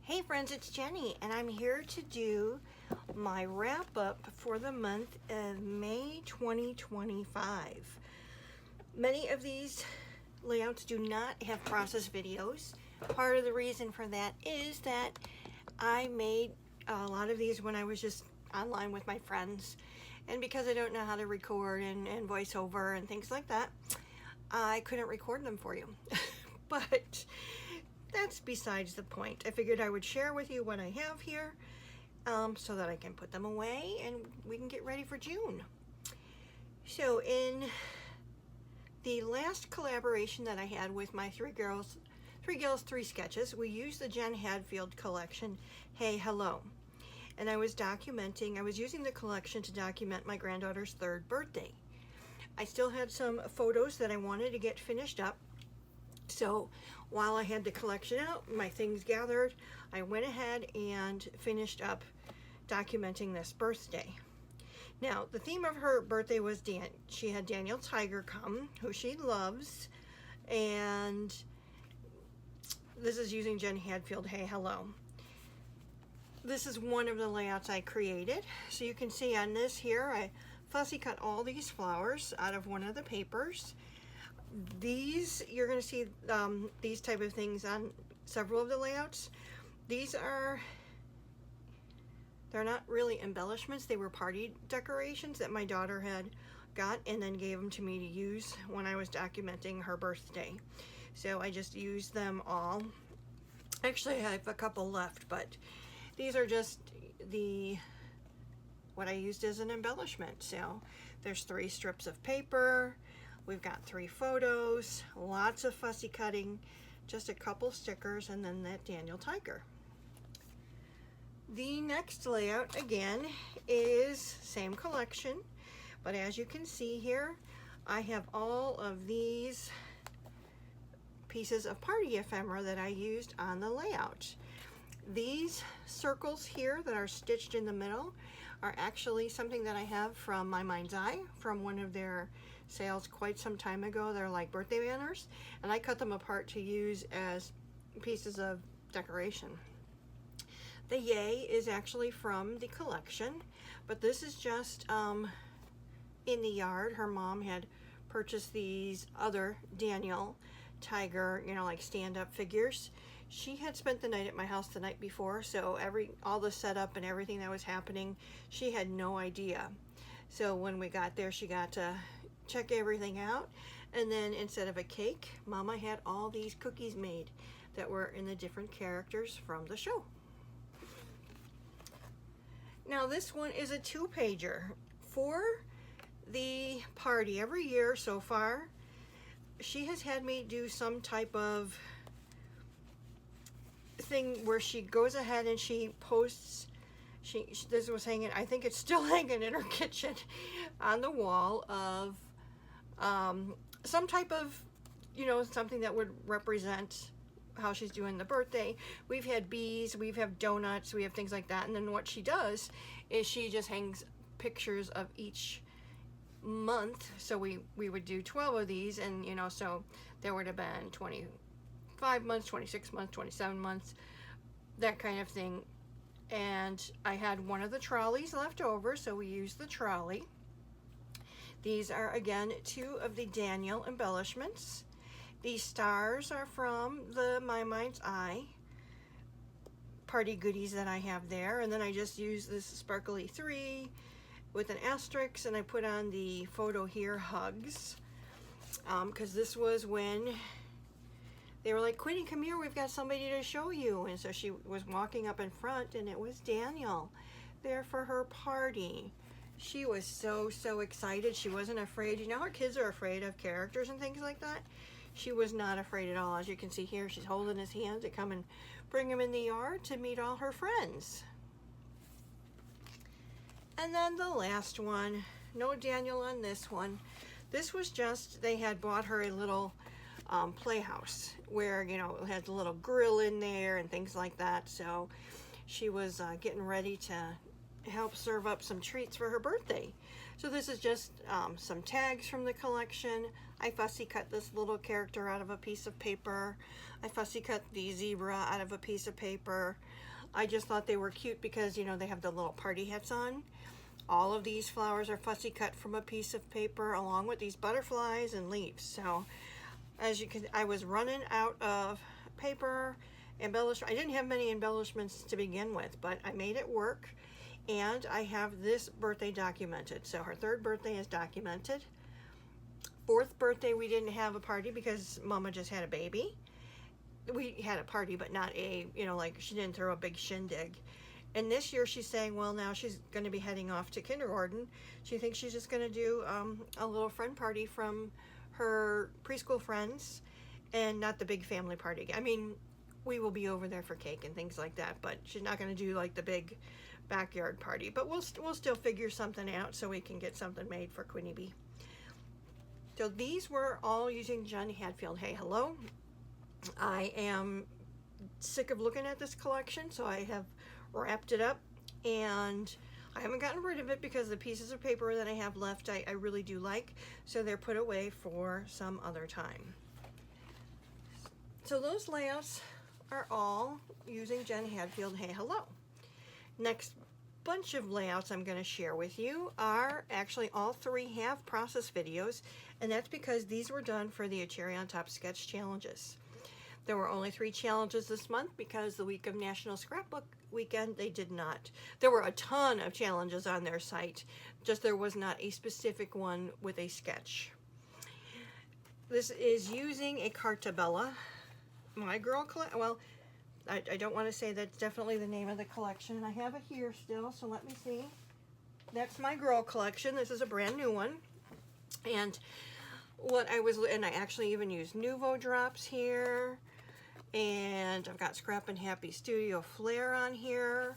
Hey friends, it's Jenny, and I'm here to do my wrap-up for the month of May 2025. Many of these layouts do not have process videos. Part of the reason for that is that I made a lot of these when I was just online with my friends, and because I don't know how to record and voice over and things like that, I couldn't record them for you. But that's besides the point. I figured I would share with you what I have here so that I can put them away and we can get ready for June. So in the last collaboration that I had with my three girls, three sketches, we used the Jen Hadfield collection, Hey Hello. And I was using the collection to document my granddaughter's 3rd birthday. I still had some photos that I wanted to get finished up. So while I had the collection out, my things gathered, I went ahead and finished up documenting this birthday. Now, the theme of her birthday was she had Daniel Tiger come, who she loves, and this is using Jen Hadfield, Hey Hello. This is one of the layouts I created. So you can see on this here, I fussy cut all these flowers out of one of the papers. These, you're going to see these type of things on several of the layouts. They're not really embellishments. They were party decorations that my daughter had got and then gave them to me to use when I was documenting her birthday. So I just used them all. Actually, I have a couple left, but these are just what I used as an embellishment. So there's 3 strips of paper. We've got 3 photos, lots of fussy cutting, just a couple stickers, and then that Daniel Tiger. The next layout, again, is same collection, but as you can see here, I have all of these pieces of party ephemera that I used on the layout. These circles here that are stitched in the middle are actually something that I have from My Mind's Eye, from one of their sales quite some time ago. They're like birthday banners, and I cut them apart to use as pieces of decoration. The yay is actually from the collection, but this is just in the yard. Her mom had purchased these other Daniel Tiger, like stand-up figures. She had spent the night at my house the night before, so all the setup and everything that was happening, she had no idea. So when we got there, she got to check everything out, and then instead of a cake, Mama had all these cookies made that were in the different characters from the show. Now this one is a 2-pager for the party. Every year so far, she has had me do some type of thing where she goes ahead and she posts. This was hanging, I think it's still hanging in her kitchen on the wall of some type of, something that would represent how she's doing the birthday. We've had bees, we have donuts, we have things like that. And then what she does is she just hangs pictures of each month. So we would do 12 of these, and so there would have been 25 months, 26 months, 27 months, that kind of thing. And I had one of the trolleys left over, so we used the trolley. These are, again, 2 of the Daniel embellishments. These stars are from the My Mind's Eye party goodies that I have there. And then I just used this sparkly 3 with an asterisk, and I put on the photo here, hugs, because this was when they were like, Quinny, come here, we've got somebody to show you. And so she was walking up in front, and it was Daniel there for her party. She was so excited. She wasn't afraid. How kids are afraid of characters and things like that? She was not afraid at all. As you can see here, she's holding his hand to come and bring him in the yard to meet all her friends. And then the last one, no Daniel on this one. This was just, they had bought her a little playhouse where, it had a little grill in there and things like that. So she was getting ready to help serve up some treats for her birthday. So this is just some tags from the collection. I fussy cut this little character out of a piece of paper. I fussy cut the zebra out of a piece of paper. I just thought they were cute because, you know, they have the little party hats on. All of these flowers are fussy cut from a piece of paper along with these butterflies and leaves. So as you can, I was running out of paper embellishment. I didn't have many embellishments to begin with, but I made it work. And I have this birthday documented. So her 3rd birthday is documented. 4th birthday, we didn't have a party because Mama just had a baby. We had a party, but not a, you know, like she didn't throw a big shindig. And this year she's saying, well, now she's going to be heading off to kindergarten. She thinks she's just going to do a little friend party from her preschool friends and not the big family party. I mean, we will be over there for cake and things like that, but she's not going to do like the big backyard party. But we'll still figure something out so we can get something made for Queenie Bee. So these were all using Jen Hadfield Hey Hello. I am sick of looking at this collection, so I have wrapped it up, and I haven't gotten rid of it because the pieces of paper that I have left I really do like, so they're put away for some other time. So those layouts are all using Jen Hadfield Hey Hello. Next bunch of layouts I'm going to share with you are actually all 3 have process videos, and that's because these were done for the Cherry on Top sketch challenges. There were only 3 challenges this month because the week of National Scrapbook Weekend they did not. There were a ton of challenges on their site, just there was not a specific one with a sketch. This is using a Carta Bella. My Girl well, I don't want to say that's definitely the name of the collection. I have it here still, so let me see. That's My Girl collection. This is a brand new one. And I actually even used Nuvo drops here. And I've got Scrappin Happy Studio Flare on here.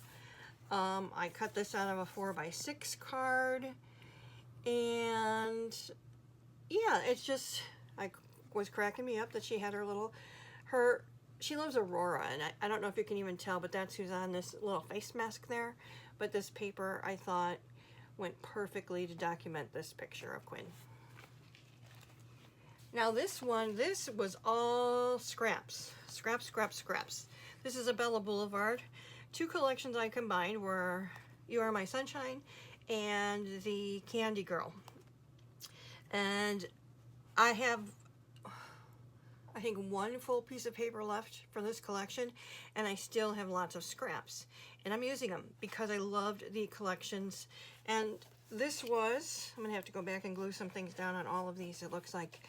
I cut this out of a 4x6 card. And yeah, it's just, was cracking me up that she had she loves Aurora, and I don't know if you can even tell, but that's who's on this little face mask there. But this paper, I thought, went perfectly to document this picture of Quinn. Now this was all scraps. Scraps. This is a Bella Blvd. 2 collections I combined were You Are My Sunshine and the Candy Girl. And I have, I think, 1 full piece of paper left for this collection, and I still have lots of scraps. And I'm using them because I loved the collections. And this was, I'm going to have to go back and glue some things down on all of these, it looks like.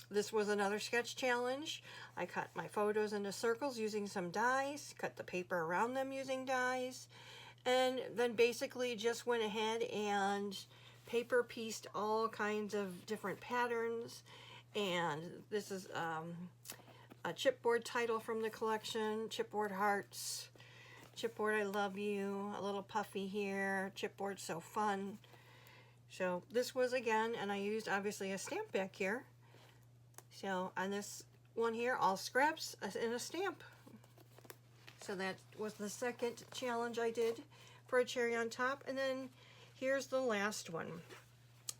This was another sketch challenge. I cut my photos into circles using some dies, cut the paper around them using dies, and then basically just went ahead and paper pieced all kinds of different patterns. And this is a chipboard title from the collection, Chipboard Hearts, Chipboard I Love You, a little puffy here, Chipboard So Fun. So this was again, and I used obviously a stamp back here. So on this one here, all scraps and a stamp. So that was the second challenge I did for a Cherry on Top. And then here's the last one.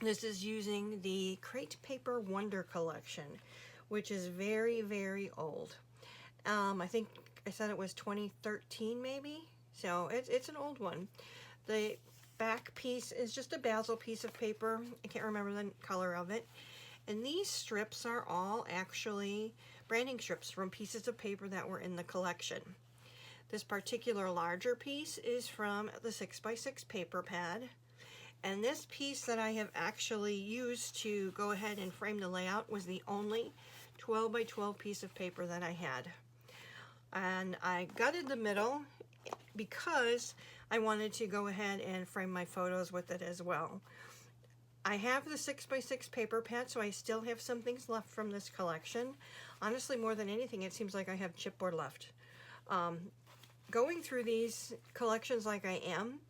This is using the Crate Paper Wonder Collection, which is very, very old. I think I said it was 2013 maybe. So it's an old one. The back piece is just a basil piece of paper. I can't remember the color of it. And these strips are all actually branding strips from pieces of paper that were in the collection. This particular larger piece is from the 6x6 paper pad. And this piece that I have actually used to go ahead and frame the layout was the only 12x12 piece of paper that I had. And I gutted the middle because I wanted to go ahead and frame my photos with it as well. I have the 6x6 paper pad, so I still have some things left from this collection. Honestly, more than anything, it seems like I have chipboard left. Going through these collections like I am,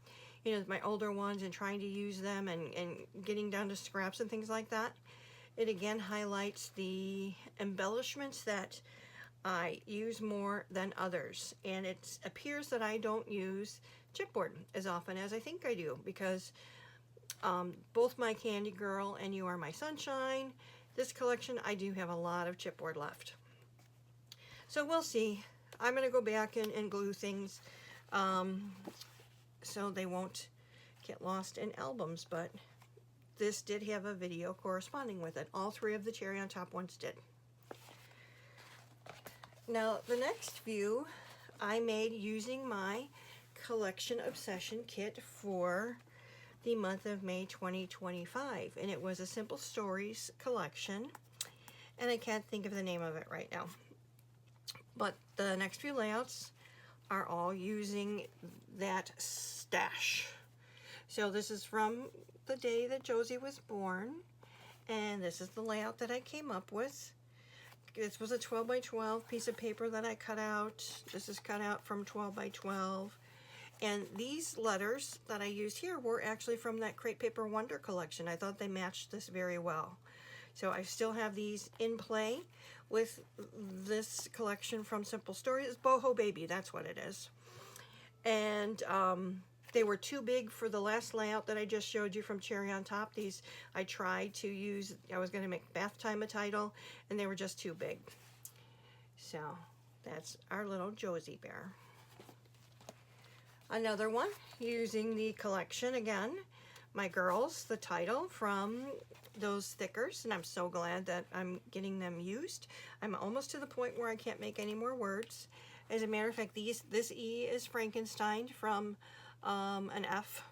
you know, my older ones, and trying to use them and getting down to scraps and things like that, it again highlights the embellishments that I use more than others. And it appears that I don't use chipboard as often as I think I do, because both My Candy Girl and You Are My Sunshine. This collection, I do have a lot of chipboard left. So we'll see. I'm going to go back and glue things so they won't get lost in albums, but this did have a video corresponding with it. All three of the cherry on top ones did. Now, the next few I made using my Collection Obsession kit for the month of May 2025, and it was a Simple Stories collection, and I can't think of the name of it right now. But the next few layouts are all using that stash. So this is from the day that Josie was born, and this is the layout that I came up with. This was a 12 by 12 piece of paper that I cut out. This is cut out from 12 by 12. And these letters that I used here were actually from that Crate Paper Wonder collection. I thought they matched this very well. So I still have these in play with this collection from Simple Stories. It's Boho Baby, that's what it is. And they were too big for the last layout that I just showed you from Cherry on Top. These I tried to use, I was going to make Bath Time a title, and they were just too big. So that's our little Josie Bear. Another one using the collection again, My Girls, the title from those stickers, and I'm so glad that I'm getting them used. I'm almost to the point where I can't make any more words. As a matter of fact, this E is Frankenstein from an F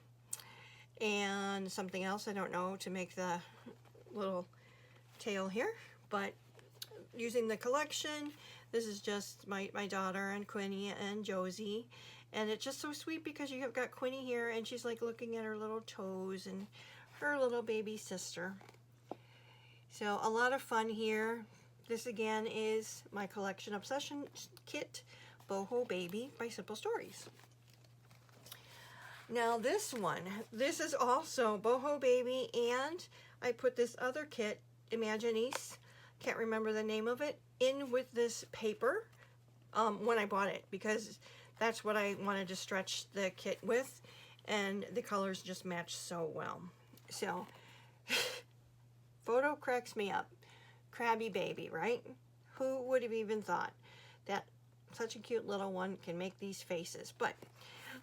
and something else I don't know to make the little tail here, but using the collection, this is just my daughter and Quinny and Josie. And it's just so sweet because you have got Quinny here and she's like looking at her little toes and her little baby sister. So a lot of fun here. This again is my Collection Obsession kit, Boho Baby by Simple Stories. Now this one, this is also Boho Baby, and I put this other kit, Imaginese, can't remember the name of it, in with this paper when I bought it, because that's what I wanted to stretch the kit with, and the colors just match so well. So, photo cracks me up. Krabby Baby, right? Who would have even thought that such a cute little one can make these faces? But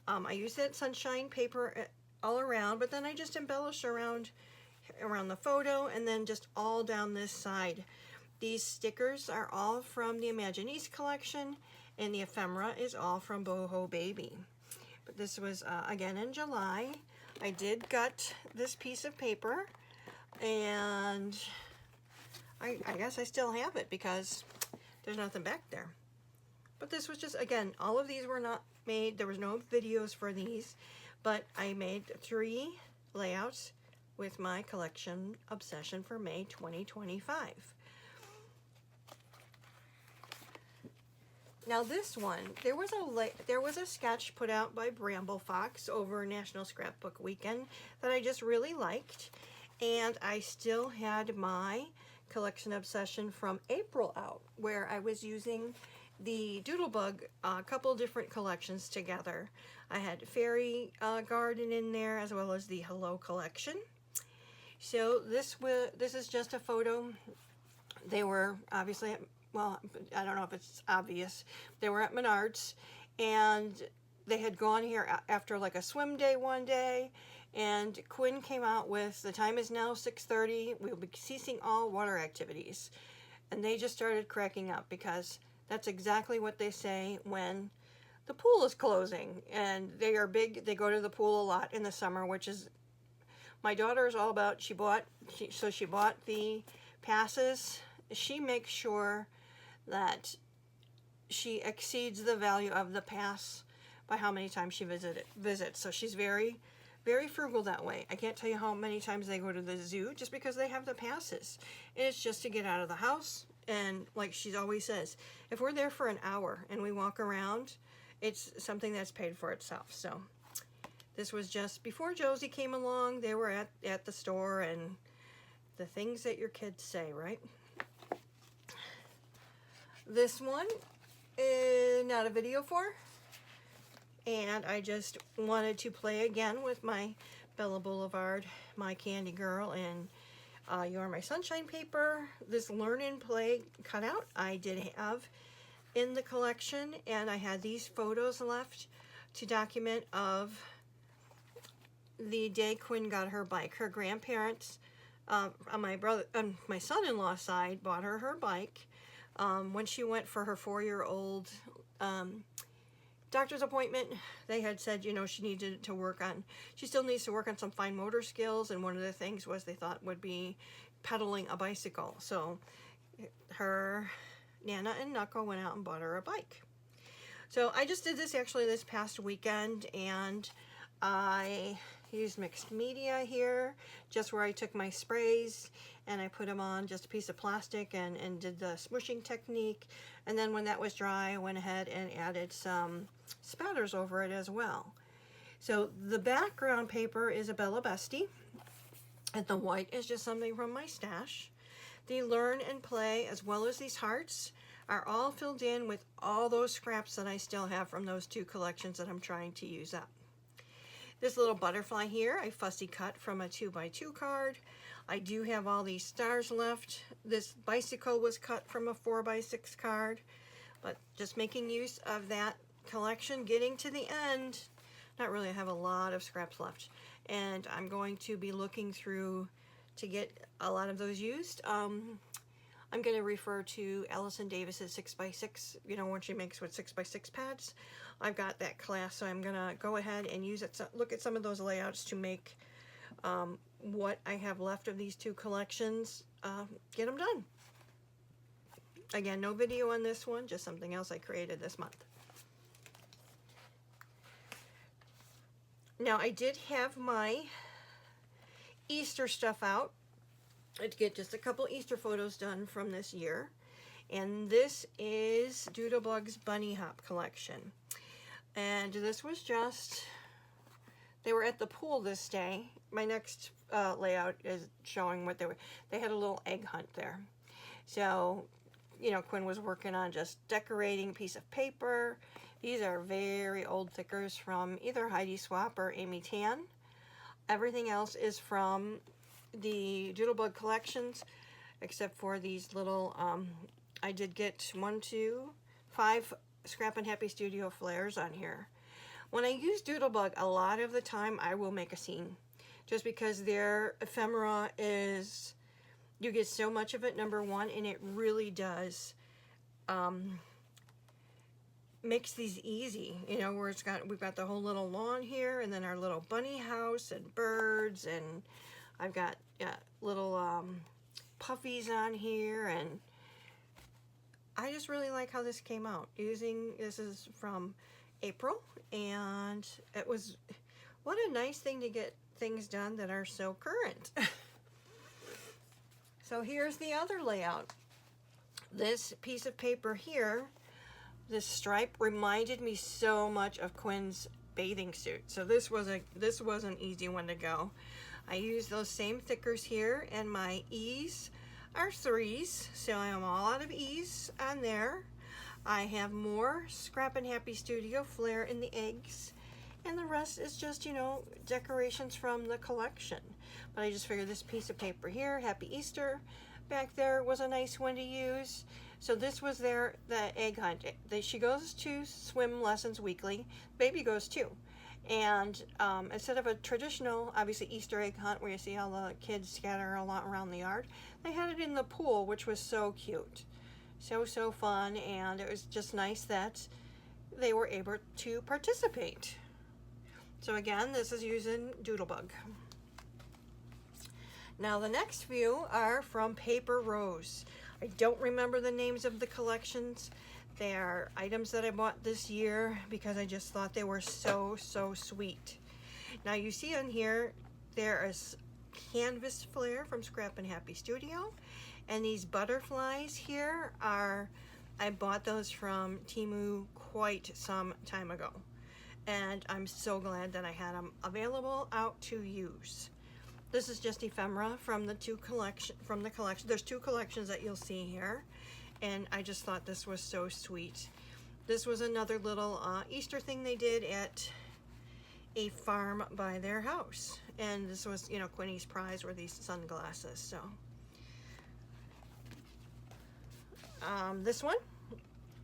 I use that sunshine paper all around, but then I just embellish around the photo and then just all down this side. These stickers are all from the Imaginese collection, and the ephemera is all from Boho Baby. But this was, again, in July. I did gut this piece of paper, and I guess I still have it because there's nothing back there. But this was just, again, all of these were not made. There was no videos for these, but I made 3 layouts with my Collection Obsession for May 2025. Now this one, there was a sketch put out by Bramble Fox over National Scrapbook Weekend that I just really liked, and I still had my Collection Obsession from April out, where I was using the Doodlebug, a couple different collections together. I had Fairy Garden in there as well as the Hello collection. So this is just a photo. They were obviously, well, I don't know if it's obvious. They were at Menards, and they had gone here after like a swim day one day, and Quinn came out with, the time is now 6:30, we'll be ceasing all water activities. And they just started cracking up because that's exactly what they say when the pool is closing. And they are big, they go to the pool a lot in the summer, which is, my daughter is all about, she bought the passes. She makes sure that she exceeds the value of the pass by how many times she visits. So she's very, very frugal that way. I can't tell you how many times they go to the zoo just because they have the passes. And it's just to get out of the house. And like she always says, if we're there for an hour and we walk around, it's something that's paid for itself. So this was just before Josie came along. They were at the store, and the things that your kids say, right? This one is not a video for, and I just wanted to play again with my Bella Boulevard, My Candy Girl, and You Are My Sunshine paper. This Learn and Play cutout I did have in the collection, and I had these photos left to document of the day Quinn got her bike. Her grandparents on my son-in-law's side bought her bike when she went for her 4-year-old doctor's appointment. They had said, you know, she still needs to work on some fine motor skills, and one of the things was they thought would be pedaling a bicycle. So her Nana and Knuckle went out and bought her a bike. So I just did this actually this past weekend, and I used mixed media here, just where I took my sprays and I put them on just a piece of plastic and did the smooshing technique. And then when that was dry, I went ahead and added some spatters over it as well. So the background paper is a Bella Bestie, and the white is just something from my stash. The Learn and Play, as well as these hearts, are all filled in with all those scraps that I still have from those 2 collections that I'm trying to use up. This little butterfly here, I fussy cut from a 2x2 card. I do have all these stars left. This bicycle was cut from a 4x6 card, but just making use of that collection, getting to the end. Not really, I have a lot of scraps left, and I'm going to be looking through to get a lot of those used. I'm going to refer to Allison Davis's 6x6, you know, when she makes with 6x6 pads. I've got that class, so I'm going to go ahead and use it, look at some of those layouts to make what I have left of these 2 collections, get them done. Again, no video on this one, just something else I created this month. Now, I did have my Easter stuff out. I'd get just a couple Easter photos done from this year. And this is Doodlebug's Bunny Hop collection. And this was just, they were at the pool this day. My next layout is showing what they were. They had a little egg hunt there. So, you know, Quinn was working on just decorating a piece of paper. These are very old stickers from either Heidi Swap or Amy Tan. Everything else is from the Doodlebug collections, except for these little, I did get 5 Scrappin Happy Studio flares on here. When I use Doodlebug, a lot of the time I will make a scene, just because their ephemera is, you get so much of it, number one, and it really does makes these easy, you know, where we've got the whole little lawn here, and then our little bunny house and birds, and I've got little puffies on here, and I just really like how this came out. This is from April, and it was, what a nice thing to get things done that are so current. So here's the other layout. This piece of paper here, this stripe, reminded me so much of Quinn's bathing suit. So this was an easy one to go. I used those same thickers here, and my E's are 3s, so I am all out of E's on there. I have more Scrappin Happy Studio flair in the eggs, and the rest is just, you know, decorations from the collection. But I just figured this piece of paper here, Happy Easter, back there was a nice one to use. So this was the egg hunt. She goes to swim lessons weekly. Baby goes too. And instead of a traditional, obviously, Easter egg hunt where you see all the kids scatter a lot around the yard, they had it in the pool, which was so cute. So fun, and it was just nice that they were able to participate. So again, this is using Doodlebug. Now the next few are from Paper Rose. I don't remember the names of the collections. They are items that I bought this year because I just thought they were so sweet. Now you see on here, there is canvas flare from Scrappin Happy Studio, and these butterflies here are, I bought those from Temu quite some time ago, and I'm so glad that I had them available out to use. This is just ephemera from the collection. There's 2 collections that you'll see here, and I just thought this was so sweet. This was another little Easter thing they did at a farm by their house. And this was, you know, Quinny's prize were these sunglasses. So this one,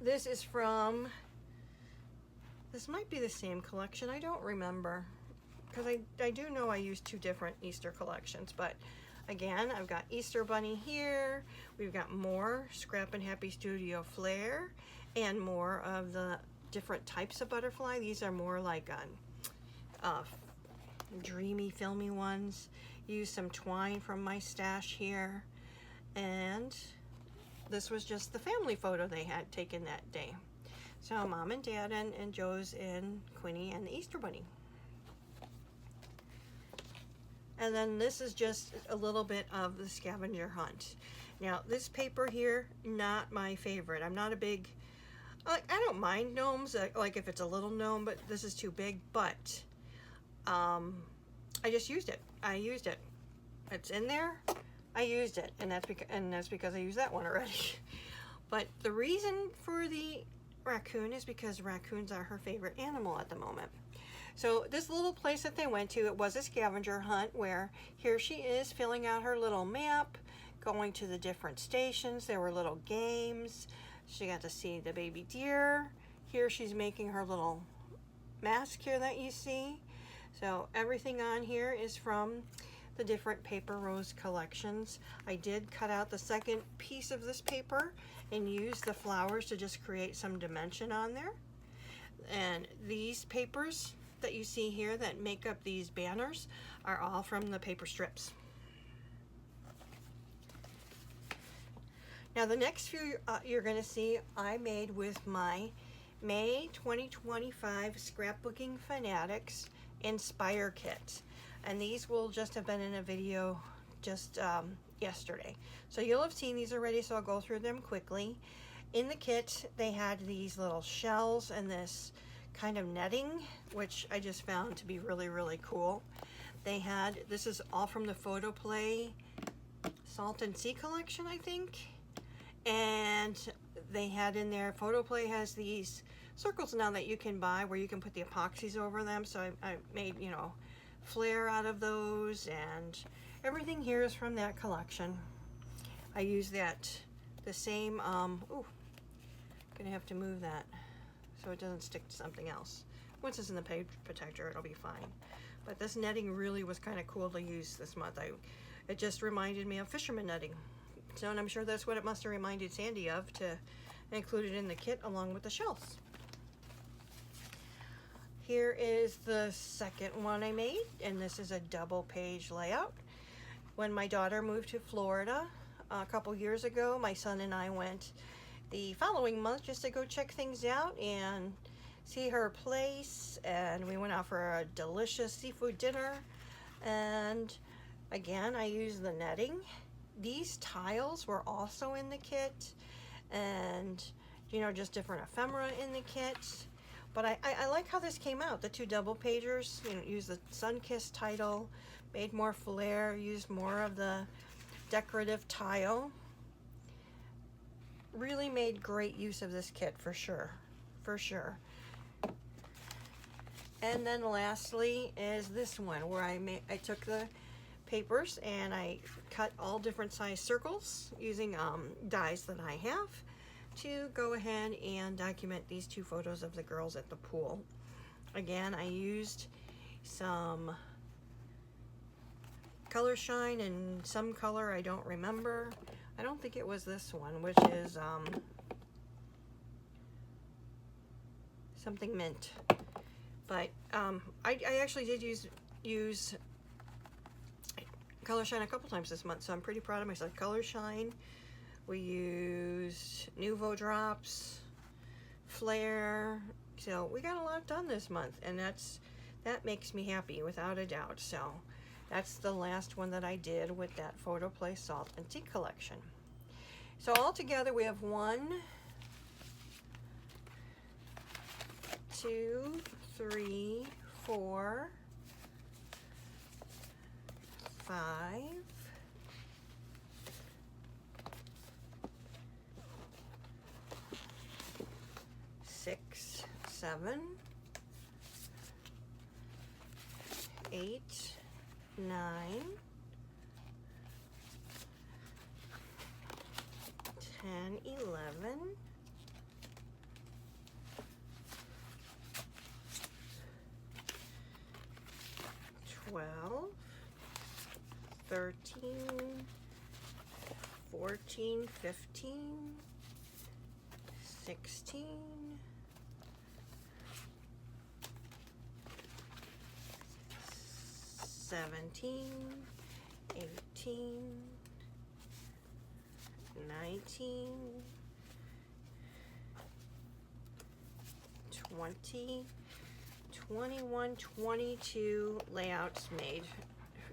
this is from, this might be the same collection, I don't remember, because I do know I used two different Easter collections. But again, I've got Easter Bunny here, we've got more Scrappin Happy Studio Flair, and more of the different types of butterfly. These are more like dreamy, filmy ones. Use some twine from my stash here, and this was just the family photo they had taken that day. So Mom and Dad and Joe's and Quinny and the Easter Bunny. And then this is just a little bit of the scavenger hunt. Now this paper here, not my favorite. I'm not a big, I don't mind gnomes, like if it's a little gnome, but this is too big. But I just used it. I used it. It's in there. I used it, and that's because I used that one already. But the reason for the raccoon is because raccoons are her favorite animal at the moment. So this little place that they went to, it was a scavenger hunt where here she is filling out her little map, going to the different stations. There were little games. She got to see the baby deer. Here she's making her little mask here that you see. So everything on here is from the different paper rose collections. I did cut out the second piece of this paper and use the flowers to just create some dimension on there. And these papers that you see here that make up these banners are all from the paper strips. Now the next few you're going to see I made with my May 2025 Scrapbooking Fanatics Inspire Kit. And these will just have been in a video just yesterday. So you'll have seen these already, so I'll go through them quickly. In the kit, they had these little shells and this kind of netting, which I just found to be really, really cool. They had, this is all from the Photoplay Salt and Sea collection, I think. And they had in there, Photoplay has these circles now that you can buy where you can put the epoxies over them. So I made, you know, flare out of those, and everything here is from that collection. I use that, the same, ooh, gonna have to move that so it doesn't stick to something else. Once it's in the page protector, it'll be fine. But this netting really was kind of cool to use this month. It just reminded me of fisherman netting. So, and I'm sure that's what it must have reminded Sandy of to include it in the kit along with the shells. Here is the second one I made, and this is a double page layout. When my daughter moved to Florida a couple years ago, my son and I went the following month just to go check things out and see her place, and we went out for a delicious seafood dinner. And again, I used the netting. These tiles were also in the kit, and you know, just different ephemera in the kit. But I like how this came out. The two double pagers, you know, used the Sun-Kissed title, made more flair, used more of the decorative tile. Really made great use of this kit for sure, for sure. And then lastly is this one where I took the papers and I cut all different size circles using dies that I have to go ahead and document these two photos of the girls at the pool. Again, I used some color shine and some color I don't remember. I don't think it was this one, which is something mint. But I actually did use color shine a couple times this month, so I'm pretty proud of myself. Color shine. We used Nouveau drops, flare. So we got a lot done this month, and that makes me happy without a doubt. So that's the last one that I did with that Photoplay Salt and Sea collection. So all together we have 1, 2, 3, 4, 5, 6, 7, 8, 9, 10, 11, 12, 13, 14, 15, 16, 17, 18, 19, 20, 21, 22 layouts made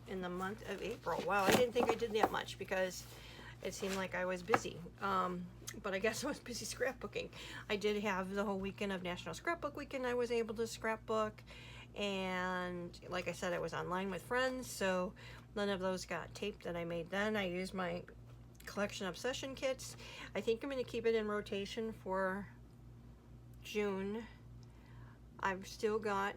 in the month of April. Wow, I didn't think I did that much because it seemed like I was busy. But I guess I was busy scrapbooking. I did have the whole weekend of National Scrapbook Weekend. I was able to scrapbook, and like I said, I was online with friends, so none of those got taped that I made then. I used my collection obsession kits. I think I'm going to keep it in rotation for June. I've still got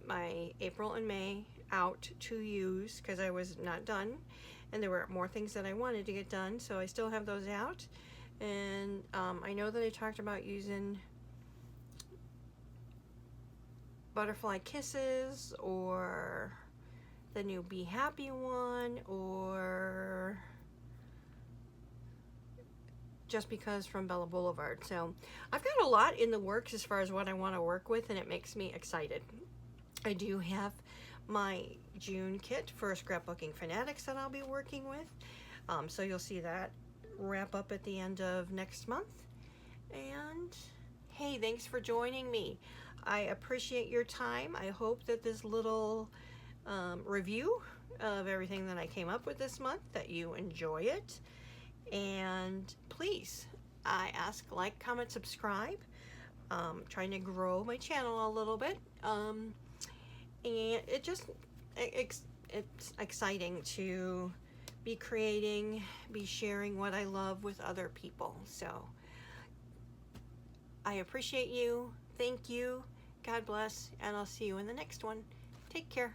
my April and May out to use because I was not done, and there were more things that I wanted to get done, so I still have those out. And I know that I talked about using Butterfly Kisses or the new Be Happy one, or Just Because from Bella Blvd. So I've got a lot in the works as far as what I want to work with, and it makes me excited. I do have my June kit for Scrapbooking Fanatics that I'll be working with. So you'll see that wrap up at the end of next month. And hey, thanks for joining me. I appreciate your time. I hope that this little review of everything that I came up with this month, that you enjoy it. And please, I ask, like, comment, subscribe. Trying to grow my channel a little bit. And it's exciting to be creating, be sharing what I love with other people. So I appreciate you. Thank you. God bless. And I'll see you in the next one. Take care.